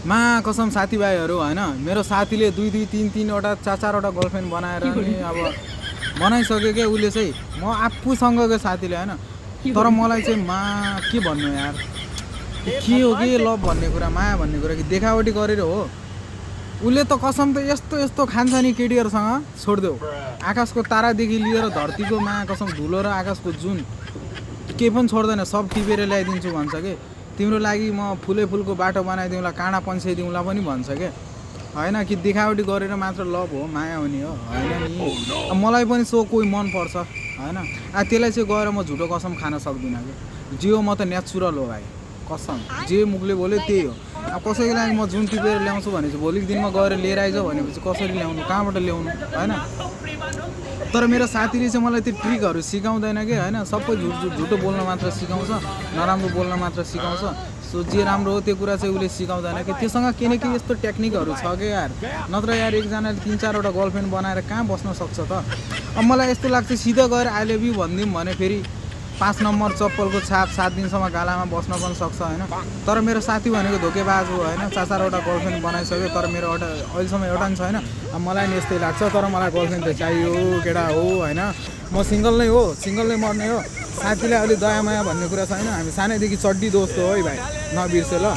मा कसम साथीभाइहरू होइन मेरो साथीले दुई दुई तिन तिनवटा चार चारवटा गर्लफ्रेन्ड बनाएर नि अब बनाइसक्यो क्या उसले चाहिँ म आफूसँगको साथीले होइन तर मलाई चाहिँ मा के भन्नु यार के हो कि लभ भन्ने कुरा माया भन्ने कुरा कि देखावटी गरेर हो उसले त कसम त यस्तो यस्तो खान्छ नि केटीहरूसँग छोडिदेऊ आकाशको तारादेखि लिएर धरतीको माया कसम धुलो र आकाशको जुन केही पनि छोड्दैन सब टिपेर ल्याइदिन्छु भन्छ कि तिम्रो लागि म फुलै फुलको बाटो बनाइदिउँला काँडा पन्साइदिउँला पनि भन्छ क्या होइन कि देखावटी गरेर मात्र लभ हो माया हुने हो होइन नि अब मलाई पनि सो कोही मनपर्छ होइन त्यसलाई चाहिँ गएर म झुटो कसम खान सक्दिनँ कि जे हो म त नेचुरल हो भाइ कसम जे मुखले बोल्यो त्यही हो अब कसैको लागि म जुन टिपेर ल्याउँछु भने चाहिँ भोलिको दिनमा गएर लिएर आइज भनेपछि कसरी ल्याउनु कहाँबाट ल्याउनु होइन तर मेरो साथीले चाहिँ मलाई त्यो ट्रिकहरू सिकाउँदैन कि होइन सबै झुटो बोल्न मात्र सिकाउँछ नराम्रो बोल्न मात्र सिकाउँछ सो जे राम्रो हो त्यो कुरा चाहिँ उसले सिकाउँदैन कि त्योसँग के न के यस्तो टेक्निकहरू छ कि यार नत्र यार एकजनाले 3-4वटा गर्लफ्रेन्ड बनाएर कहाँ बस्न सक्छ त अब मलाई यस्तो लाग्छ सिधा गएर आई लभ यु भनिदिउँ भने फेरि 5 नम्बर चप्पलको छाप 7 दिनसम्म गालामा बस्न पनि सक्छ होइन तर मेरो साथी भनेको धोकेबाज हो होइन 4-4वटा गर्लफ्रेन्ड बनाइसक्यो तर मेरो अहिलेसम्म एउटा पनि छैन अब मलाई नि यस्तै लाग्छ तर मलाई गर्लफ्रेन्ड त चाहियो केटा हो होइन म सिङ्गल नै मर्ने हो साथीलाई अलिक दयामाया भन्ने कुरा छैन हामी सानैदेखि चड्डी दोस्त हो है भाइ नबिर्से ल